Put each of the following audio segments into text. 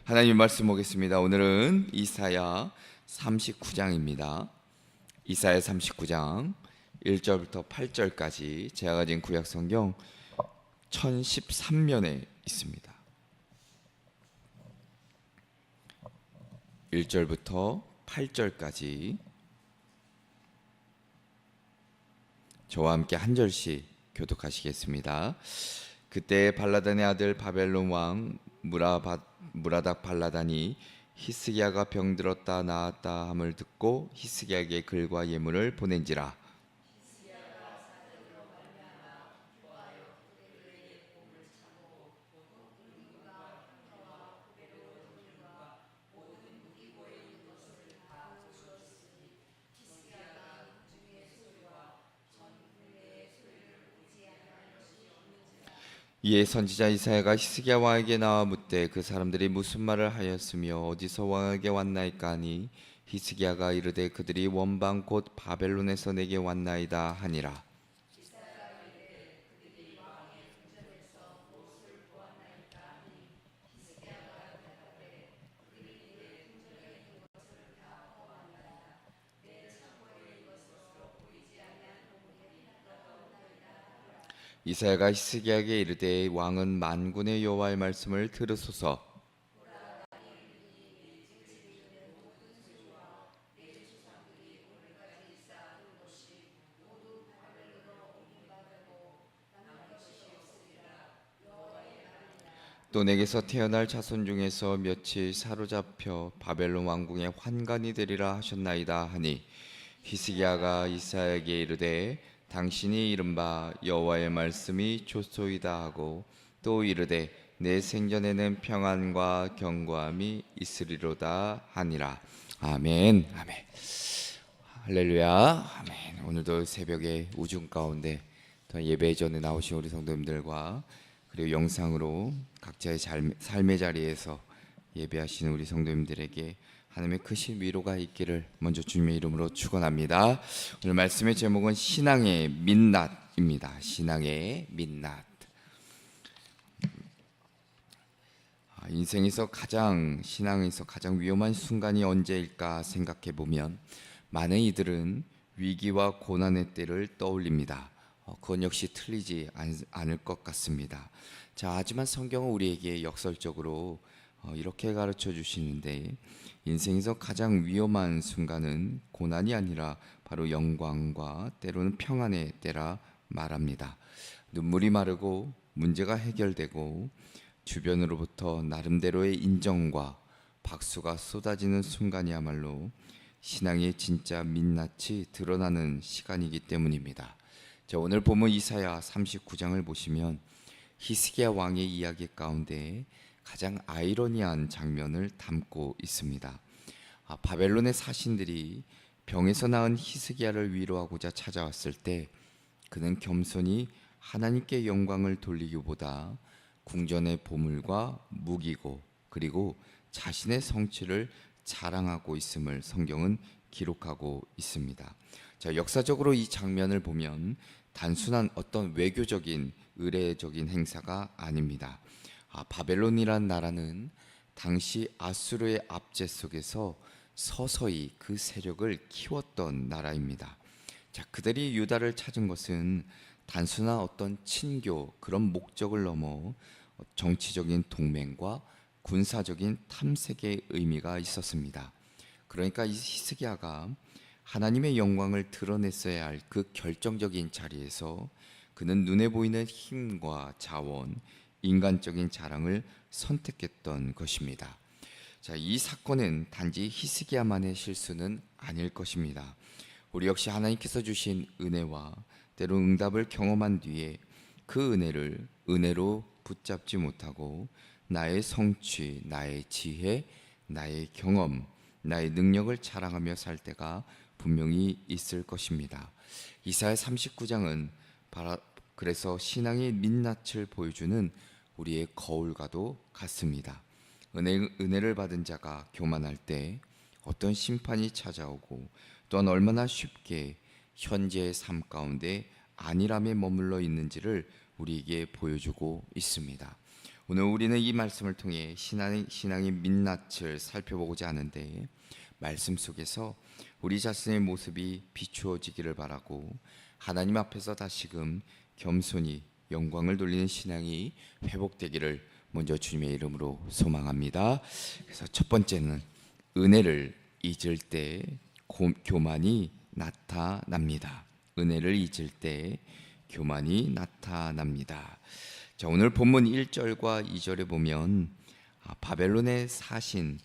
하나님 말씀 보겠습니다. 오늘은 이사야 39장입니다. 이사야 39장 1절부터 8절까지 제가 가진 구약 성경 1013면에 있습니다. 1절부터 8절까지 저와 함께 한 절씩 교독하시겠습니다. 그때 발라단의 아들 바벨론 왕 무라닥 발라단이 히스기야가 병들었다 나았다 함을 듣고 히스기야에게 글과 예물을 보낸지라. 이에 선지자 이사야가 히스기야 왕에게 나와 묻되 그 사람들이 무슨 말을 하였으며 어디서 왕에게 왔나이까 하니 히스기야가 이르되 그들이 원방 곧 바벨론에서 내게 왔나이다 하니라. 이사야가 히스기야에게 이르되 왕은 만군의 여호와의 말씀을 들으소서. 또 내게서 태어날 자손 중에서 며칠 사로잡혀 바벨론 왕궁의 환관이 되리라 하셨나이다 하니 히스기야가 이사야에게 이르되 당신이 이른바 여호와의 말씀이 좋소이다 하고 또 이르되 내 생전에는 평안과 견고함이 있으리로다 하니라. 아멘. 아멘. 할렐루야. 아멘. 오늘도 새벽에 우중 가운데 예배 전에 나오신 우리 성도님들과 그리고 영상으로 각자의 삶의 자리에서 예배하시는 우리 성도님들에게 하나님의 크신 위로가 있기를 먼저 주님의 이름으로 축원합니다. 오늘 말씀의 제목은 신앙의 민낯입니다. 신앙의 민낯. 신앙에서 가장 위험한 순간이 언제일까 생각해 보면 많은 이들은 위기와 고난의 때를 떠올립니다. 그건 역시 틀리지 않을 것 같습니다. 자, 하지만 성경은 우리에게 역설적으로 이렇게 가르쳐 주시는데 인생에서 가장 위험한 순간은 고난이 아니라 바로 영광과 때로는 평안의 때라 말합니다. 눈물이 마르고 문제가 해결되고 주변으로부터 나름대로의 인정과 박수가 쏟아지는 순간이야말로 신앙의 진짜 민낯이 드러나는 시간이기 때문입니다. 자, 오늘 본문 이사야 39장을 보시면 히스기야 왕의 이야기 가운데 가장 아이러니한 장면을 담고 있습니다. 바벨론의 사신들이 병에서 나은 히스기야를 위로하고자 찾아왔을 때 그는 겸손히 하나님께 영광을 돌리기보다 궁전의 보물과 무기고 그리고 자신의 성취를 자랑하고 있음을 성경은 기록하고 있습니다. 자, 역사적으로 이 장면을 보면 단순한 어떤 외교적인 의례적인 행사가 아닙니다. 바벨론이란 나라는 당시 아수르의 압제 속에서 서서히 그 세력을 키웠던 나라입니다. 자, 그들이 유다를 찾은 것은 단순한 어떤 친교 그런 목적을 넘어 정치적인 동맹과 군사적인 탐색의 의미가 있었습니다. 그러니까 이 히스기야가 하나님의 영광을 드러냈어야 할 그 결정적인 자리에서 그는 눈에 보이는 힘과 자원, 인간적인 자랑을 선택했던 것입니다. 자, 이 사건은 단지 히스기야만의 실수는 아닐 것입니다. 우리 역시 하나님께서 주신 은혜와 때로 응답을 경험한 뒤에 그 은혜를 은혜로 붙잡지 못하고 나의 성취, 나의 지혜, 나의 경험, 나의 능력을 자랑하며 살 때가 분명히 있을 것입니다. 이사야 39장은 그래서 신앙의 민낯을 보여주는 우리의 거울과도 같습니다. 은혜를 받은 자가 교만할 때 어떤 심판이 찾아오고 또한 얼마나 쉽게 현재의 삶 가운데 안일함에 머물러 있는지를 우리에게 보여주고 있습니다. 오늘 우리는 이 말씀을 통해 신앙의 민낯을 살펴보고자 하는데, 말씀 속에서 우리 자신의 모습이 비추어지기를 바라고 하나님 앞에서 다시금 겸손히 영광을 돌리는 신앙이 회복되기를 먼저 주님의 이름으로 소망합니다. 그래서 첫 번째는 은혜를 잊을 때 교만이 나타납니다. 은혜를 잊을 때 교만이 나타납니다. 자, 오늘 본문 1절과 2절에 보면 바벨론의 사신이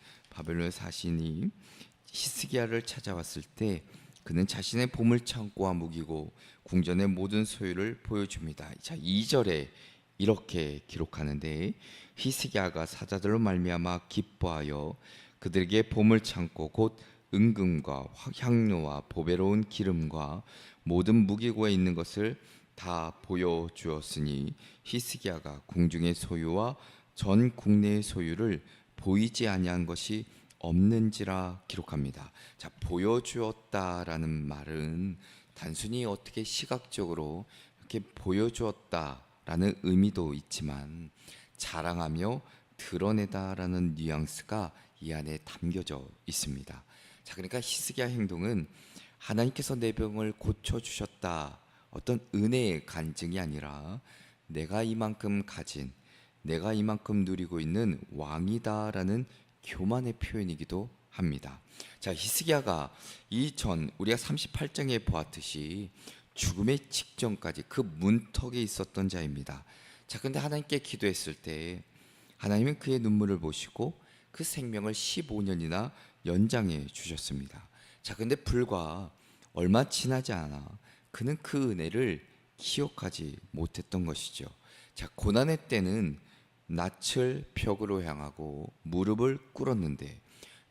히스기야를 찾아왔을 때 그는 자신의 보물창고와 무기고 궁전의 모든 소유를 보여줍니다. 자, 2절에 이렇게 기록하는데, 히스기야가 사자들로 말미암아 기뻐하여 그들에게 보물창고 곧 은금과 향료와 보배로운 기름과 모든 무기고에 있는 것을 다 보여주었으니 히스기야가 궁중의 소유와 전 국내의 소유를 보이지 아니한 것이 없는지라 기록합니다. 자, 보여주었다라는 말은 단순히 어떻게 시각적으로 이렇게 보여주었다라는 의미도 있지만 자랑하며 드러내다라는 뉘앙스가 이 안에 담겨져 있습니다. 자, 그러니까 히스기야 행동은 하나님께서 내 병을 고쳐 주셨다, 어떤 은혜의 간증이 아니라 내가 이만큼 가진, 내가 이만큼 누리고 있는 왕이다라는 교만의 표현이기도 합니다. 자, 히스기야가 이전 우리가 38장에 보았듯이 죽음의 직전까지 그 문턱에 있었던 자입니다. 자, 근데 하나님께 기도했을 때 하나님은 그의 눈물을 보시고 그 생명을 15년이나 연장해 주셨습니다. 자, 근데 불과 얼마 지나지 않아 그는 그 은혜를 기억하지 못했던 것이죠. 자, 고난의 때는 낯을 벽으로 향하고 무릎을 꿇었는데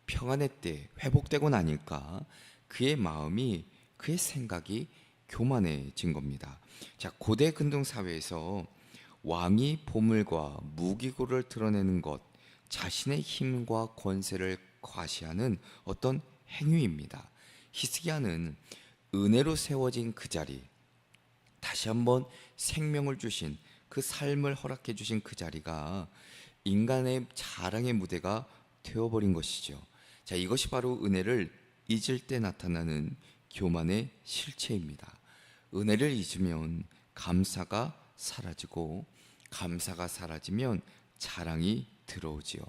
평안의 때 회복되고 나니까 그의 마음이, 그의 생각이 교만해진 겁니다. 자, 고대 근동 사회에서 왕이 보물과 무기고를 드러내는 것, 자신의 힘과 권세를 과시하는 어떤 행위입니다. 히스기야는 은혜로 세워진 그 자리, 다시 한번 생명을 주신, 그 삶을 허락해 주신 그 자리가 인간의 자랑의 무대가 되어버린 것이죠. 자, 이것이 바로 은혜를 잊을 때 나타나는 교만의 실체입니다. 은혜를 잊으면 감사가 사라지고, 감사가 사라지면 자랑이 들어오지요.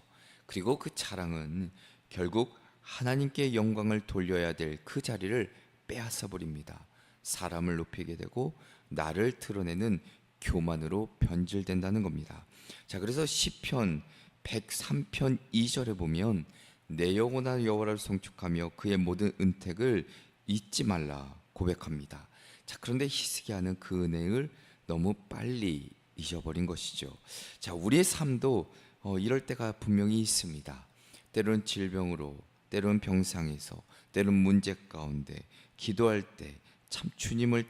그리고 그 자랑은 결국 하나님께 영광을 돌려야 될 그 자리를 빼앗아 버립니다. 사람을 높이게 되고 나를 드러내는 교만으로 변질된다는 겁니다. 자, 그래서 시편 103편 2절에 보면 내 영혼아 여호와를 송축하며 그의 모든 은택을 잊지 말라 고백합니다. 자, 그런데 히스기야는 그 은혜를 너무 빨리 잊어버린 것이죠. 자, 우리의 삶도 이럴 때가 분명히 있습니다. 때로는 질병으로, 때로는 병상에서, 때로는 문제 가운데 기도할 때 참 주님을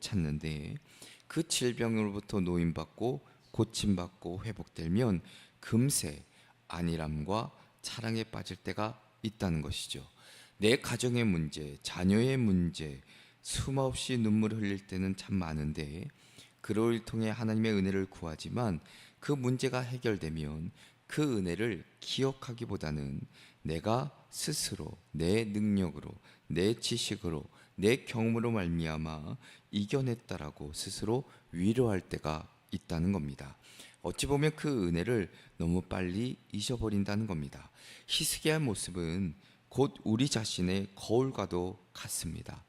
찾는데 그 질병으로부터 노임받고 고침받고 회복되면 금세 안일함과 차랑에 빠질 때가 있다는 것이죠. 내 가정의 문제, 자녀의 문제, 숨없이 눈물을 흘릴 때는 참 많은데 그를 통해 하나님의 은혜를 구하지만 그 문제가 해결되면 그 은혜를 기억하기보다는 내가 스스로 내 능력으로, 내 지식으로, 내 경험으로 말미암아 이겨냈다라고 스스로 위로할 때가 있다는 겁니다. 어찌 보면 그 은혜를 너무 빨리 잊어버린다는 겁니다. 히스기야의 모습은 곧 우리 자신의 거울과도 같습니다.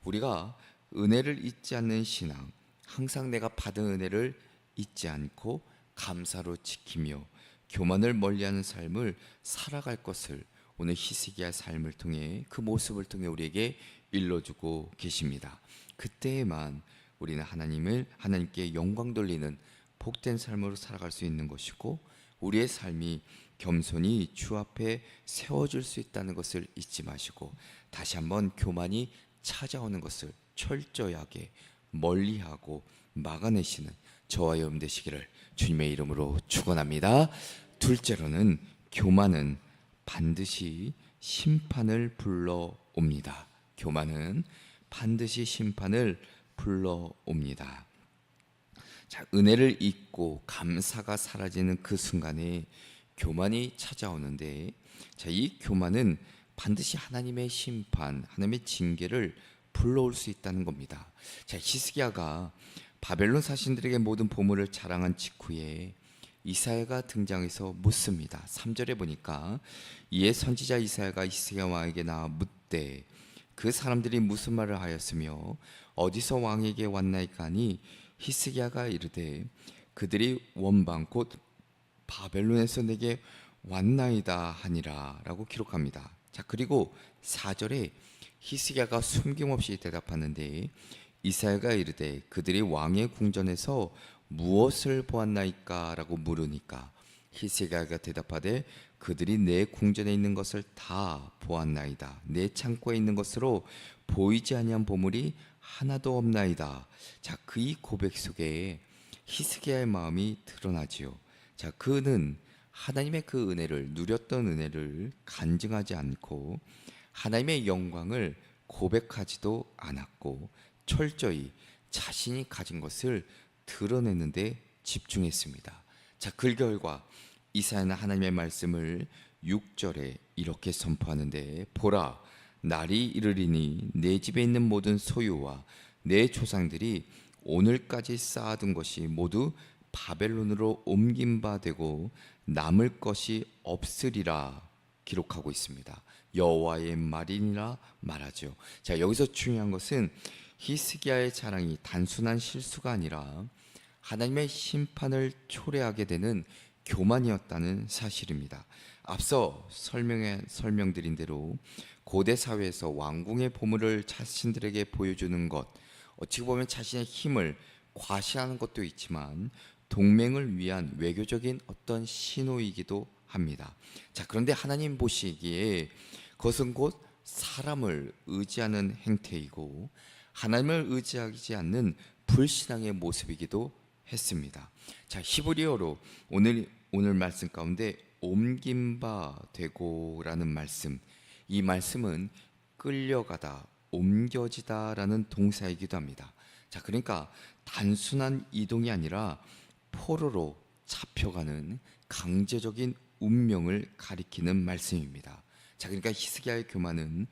우리가 은혜를 잊지 않는 신앙, 항상 내가 받은 은혜를 잊지 않고 감사로 지키며 교만을 멀리하는 삶을 살아갈 것을 오늘 히스기야의 삶을 통해, 그 모습을 통해 우리에게 일러주고 계십니다. 그때에만 우리는 하나님께 영광 돌리는 복된 삶으로 살아갈 수 있는 것이고, 우리의 삶이 겸손히 주 앞에 세워질 수 있다는 것을 잊지 마시고, 다시 한번 교만이 찾아오는 것을 철저하게 멀리하고 막아내시는 저와 여러분 되시기를 주님의 이름으로 축원합니다. 둘째로는 교만은 반드시 심판을 불러옵니다. 교만은 반드시 심판을 불러옵니다. 자, 은혜를 잊고 감사가 사라지는 그 순간에 교만이 찾아오는데, 자, 이 교만은 반드시 하나님의 심판, 하나님의 징계를 불러올 수 있다는 겁니다. 자, 히스기야가 바벨론 사신들에게 모든 보물을 자랑한 직후에 이사야가 등장해서 묻습니다. 3절에 보니까 이에 선지자 이사야가 히스기야 왕에게 나와 묻되 그 사람들이 무슨 말을 하였으며 어디서 왕에게 왔나이까 하니 히스기야가 이르되 그들이 원방 곧 바벨론에서 내게 왔나이다 하니라 라고 기록합니다. 자, 그리고 4절에 히스기야가 숨김없이 대답하는데 이사야가 이르되 그들이 왕의 궁전에서 무엇을 보았나이까 라고 물으니까 히스기야가 대답하되 그들이 내 궁전에 있는 것을 다 보았나이다. 내 창고에 있는 것으로 보이지 아니한 보물이 하나도 없나이다. 자, 그 이 고백 속에 히스기야의 마음이 드러나지요. 자, 그는 하나님의 그 은혜를 누렸던 은혜를 간증하지 않고 하나님의 영광을 고백하지도 않았고 철저히 자신이 가진 것을 드러내는데 집중했습니다. 자, 그 결과 이사야는 하나님의 말씀을 6절에 이렇게 선포하는데 보라 날이 이르리니 내 집에 있는 모든 소유와 내 조상들이 오늘까지 쌓아둔 것이 모두 바벨론으로 옮긴 바 되고 남을 것이 없으리라 기록하고 있습니다. 여호와의 말이니라 말하죠. 자, 여기서 중요한 것은 히스기야의 자랑이 단순한 실수가 아니라 하나님의 심판을 초래하게 되는 교만이었다는 사실입니다. 앞서 설명드린 대로 고대 사회에서 왕궁의 보물을 자신들에게 보여주는 것, 어찌 보면 자신의 힘을 과시하는 것도 있지만 동맹을 위한 외교적인 어떤 신호이기도 합니다. 자, 그런데 하나님 보시기에 그것은 곧 사람을 의지하는 행태이고 하나님을 의지하지 않는 불신앙의 모습이기도 했습니다. 자, 히브리어로 오늘 말씀 가운데 옮긴 바 되고라는 말씀, 이 말씀은 끌려가다, 옮겨지다라는 동사이기도 합니다. 자, 그러니까 단순한 이동이 아니라 포로로 잡혀가는 강제적인 운명을 가리키는 말씀입니다. 자, 그러니까 히스기야의 교만은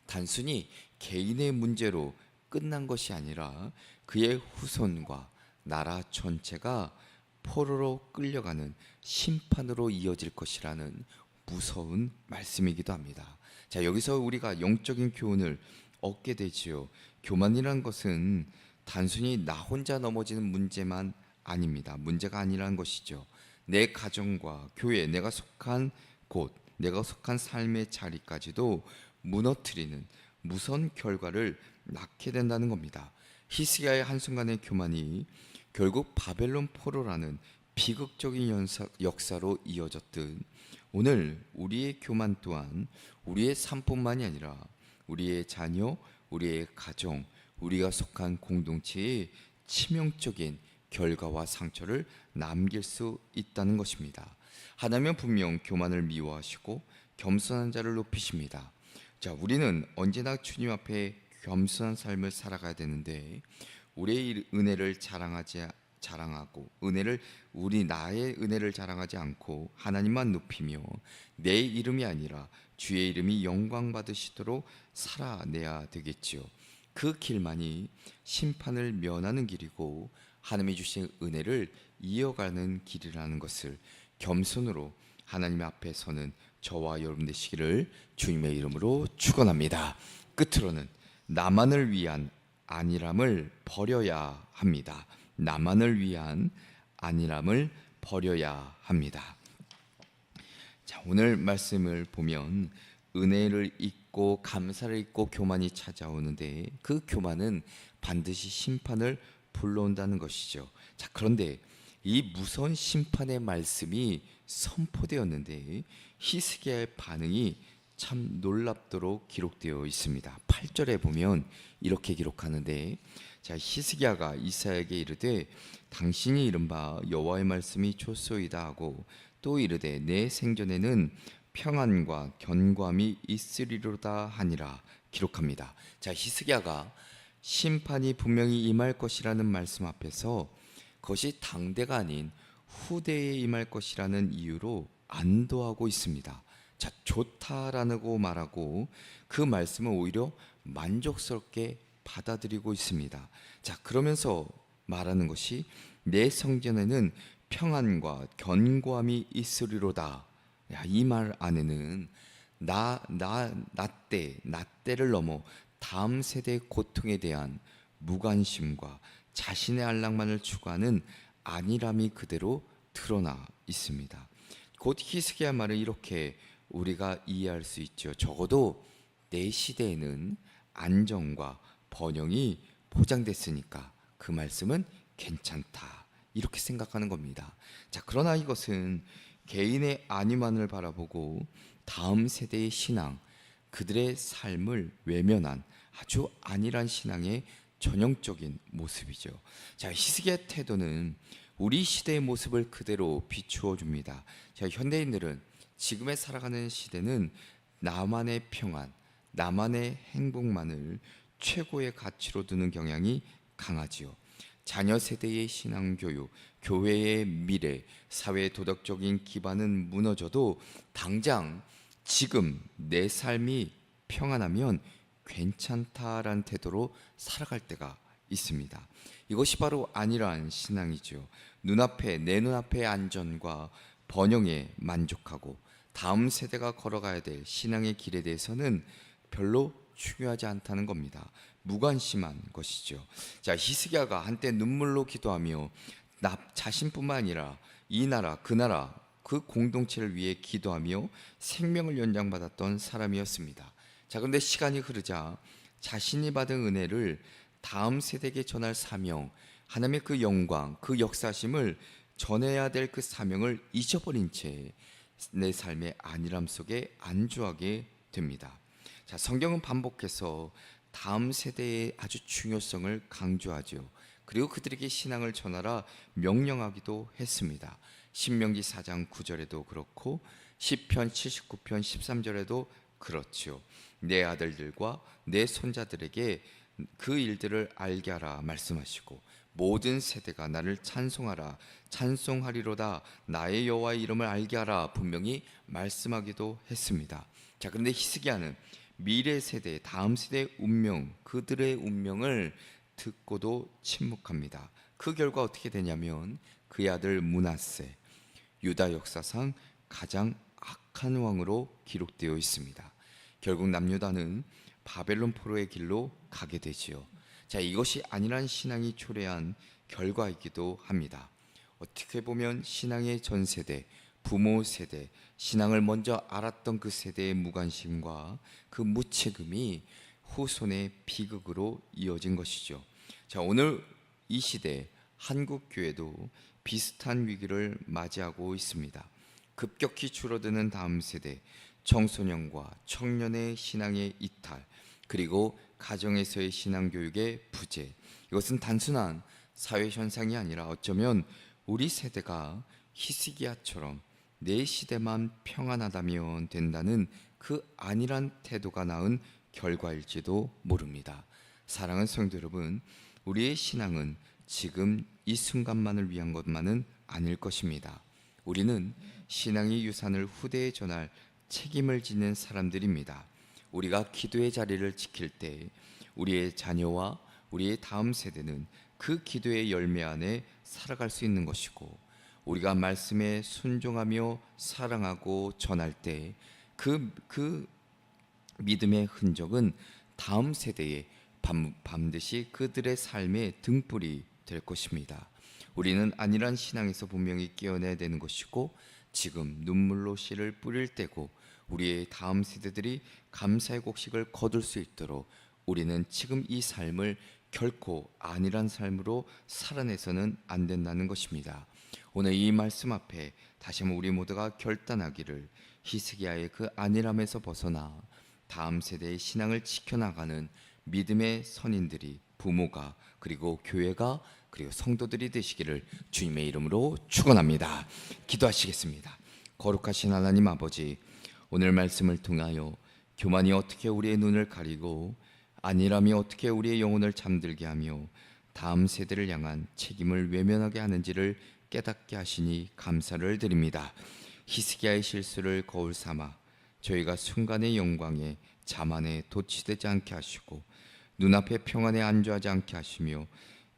단순히 개인의 문제로 끝난 것이 아니라 그의 후손과 나라 전체가 포로로 끌려가는 심판으로 이어질 것이라는 무서운 말씀이기도 합니다. 자, 여기서 우리가 영적인 교훈을 얻게 되지요. 교만이란 것은 단순히 나 혼자 넘어지는 문제만 아닙니다. 문제가 아니라는 것이죠. 내 가정과 교회, 내가 속한 곳, 내가 속한 삶의 자리까지도 무너뜨리는 무서운 결과를 낳게 된다는 겁니다. 히스기야의 한순간의 교만이 결국 바벨론 포로라는 비극적인 역사로 이어졌듯 오늘 우리의 교만 또한 우리의 삶뿐만이 아니라 우리의 자녀, 우리의 가정, 우리가 속한 공동체에 치명적인 결과와 상처를 남길 수 있다는 것입니다. 하나님은 분명 교만을 미워하시고 겸손한 자를 높이십니다. 자, 우리는 언제나 주님 앞에 겸손한 삶을 살아가야 되는데 우리의 은혜를 자랑하고 나의 은혜를 자랑하지 않고 하나님만 높이며 내 이름이 아니라 주의 이름이 영광 받으시도록 살아내야 되겠지요. 그 길만이 심판을 면하는 길이고 하나님이 주신 은혜를 이어가는 길이라는 것을 겸손으로 하나님 앞에 서는 저와 여러분 되시기를 주님의 이름으로 축원합니다. 끝으로는 나만을 위한 안일함을 버려야 합니다. 나만을 위한 안일함을 버려야 합니다. 자, 오늘 말씀을 보면 은혜를 잊고 감사를 잊고 교만이 찾아오는데 그 교만은 반드시 심판을 불러온다는 것이죠. 자, 그런데 이 무서운 심판의 말씀이 선포되었는데 히스기야의 반응이 참 놀랍도록 기록되어 있습니다. 8절에 보면 이렇게 기록하는데 자, 히스기야가 이사야에게 이르되 당신이 이른바 여호와의 말씀이 좋소이다 하고 또 이르되 내 생전에는 평안과 견고함이 있으리로다 하니라 기록합니다. 자, 히스기야가 심판이 분명히 임할 것이라는 말씀 앞에서 그것이 당대가 아닌 후대에 임할 것이라는 이유로 안도하고 있습니다. 자, 좋다라고 말하고 그 말씀을 오히려 만족스럽게 받아들이고 있습니다. 자, 그러면서 말하는 것이 내 성전에는 평안과 견고함이 있으리로다. 이 말 안에는 나 때를 넘어 다음 세대의 고통에 대한 무관심과 자신의 안락만을 추구하는 안일함이 그대로 드러나 있습니다. 곧 히스기야 말을 이렇게 우리가 이해할 수 있죠. 적어도 내 시대에는 안정과 번영이 보장됐으니까 그 말씀은 괜찮다, 이렇게 생각하는 겁니다. 자, 그러나 이것은 개인의 안위만을 바라보고 다음 세대의 신앙, 그들의 삶을 외면한 아주 안일한 신앙의 전형적인 모습이죠. 자, 히스기야 태도는 우리 시대의 모습을 그대로 비추어 줍니다. 자, 현대인들은 지금에 살아가는 시대는 나만의 평안, 나만의 행복만을 최고의 가치로 두는 경향이 강하지요. 자녀 세대의 신앙 교육, 교회의 미래, 사회의 도덕적인 기반은 무너져도 당장 지금 내 삶이 평안하면 괜찮다라는 태도로 살아갈 때가 있습니다. 이것이 바로 안일한 신앙이죠. 내 눈앞의 안전과 번영에 만족하고 다음 세대가 걸어가야 될 신앙의 길에 대해서는 별로 중요하지 않다는 겁니다. 무관심한 것이죠. 자, 히스기야가 한때 눈물로 기도하며 나 자신뿐만 아니라 이 나라 그 공동체를 위해 기도하며 생명을 연장받았던 사람이었습니다. 자, 그런데 시간이 흐르자 자신이 받은 은혜를 다음 세대에게 전할 사명, 하나님의 그 영광, 그 역사심을 전해야 될 그 사명을 잊어버린 채 내 삶의 안일함 속에 안주하게 됩니다. 자, 성경은 반복해서 다음 세대의 아주 중요성을 강조하죠. 그리고 그들에게 신앙을 전하라 명령하기도 했습니다. 신명기 4장 9절에도 그렇고 시편 79편 13절에도 그렇죠. 내 아들들과 내 손자들에게 그 일들을 알게 하라 말씀하시고 모든 세대가 나를 찬송하라 찬송하리로다 나의 여호와의 이름을 알게 하라 분명히 말씀하기도 했습니다. 자, 그런데 히스기야는 미래 세대, 다음 세대의 운명, 그들의 운명을 듣고도 침묵합니다. 그 결과 어떻게 되냐면 그의 아들 므낫세, 유다 역사상 가장 악한 왕으로 기록되어 있습니다. 결국 남유다는 바벨론 포로의 길로 가게 되지요. 자, 이것이 안일한 신앙이 초래한 결과이기도 합니다. 어떻게 보면 신앙의 전 세대, 부모 세대, 신앙을 먼저 알았던 그 세대의 무관심과 그 무책임이 후손의 비극으로 이어진 것이죠. 자, 오늘 이 시대 한국 교회도 비슷한 위기를 맞이하고 있습니다. 급격히 줄어드는 다음 세대, 청소년과 청년의 신앙의 이탈, 그리고 가정에서의 신앙 교육의 부재. 이것은 단순한 사회 현상이 아니라 어쩌면 우리 세대가 히스기야처럼 내 시대만 평안하다면 된다는 그 안일한 태도가 낳은 결과일지도 모릅니다. 사랑하는 성도 여러분, 우리의 신앙은 지금 이 순간만을 위한 것만은 아닐 것입니다. 우리는 신앙의 유산을 후대에 전할 책임을 지는 사람들입니다. 우리가 기도의 자리를 지킬 때 우리의 자녀와 우리의 다음 세대는 그 기도의 열매 안에 살아갈 수 있는 것이고, 우리가 말씀에 순종하며 사랑하고 전할 때 그 믿음의 흔적은 다음 세대에 반드시 그들의 삶의 등불이 될 것입니다. 우리는 안일한 신앙에서 분명히 깨어내야 되는 것이고, 지금 눈물로 씨를 뿌릴 때고 우리의 다음 세대들이 감사의 곡식을 거둘 수 있도록 우리는 지금 이 삶을 결코 안일한 삶으로 살아내서는 안 된다는 것입니다. 오늘 이 말씀 앞에 다시 한번 우리 모두가 결단하기를, 히스기야의 그 안일함에서 벗어나 다음 세대의 신앙을 지켜나가는 믿음의 선인들이, 부모가, 그리고 교회가, 그리고 성도들이 되시기를 주님의 이름으로 축원합니다. 기도하시겠습니다. 거룩하신 하나님 아버지, 오늘 말씀을 통하여 교만이 어떻게 우리의 눈을 가리고 안일함이 어떻게 우리의 영혼을 잠들게 하며 다음 세대를 향한 책임을 외면하게 하는지를 깨닫게 하시니 감사를 드립니다. 히스기야의 실수를 거울 삼아 저희가 순간의 영광에 자만에 도취되지 않게 하시고 눈앞의 평안에 안주하지 않게 하시며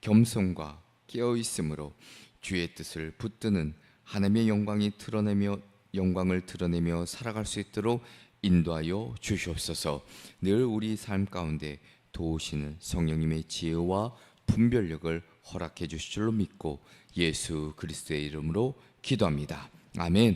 겸손과 깨어있음으로 주의 뜻을 붙드는 하나님의 영광을 드러내며 살아갈 수 있도록 인도하여 주시옵소서. 늘 우리 삶 가운데 도우시는 성령님의 지혜와 분별력을 허락해 주실 줄로 믿고 예수 그리스도의 이름으로 기도합니다. 아멘.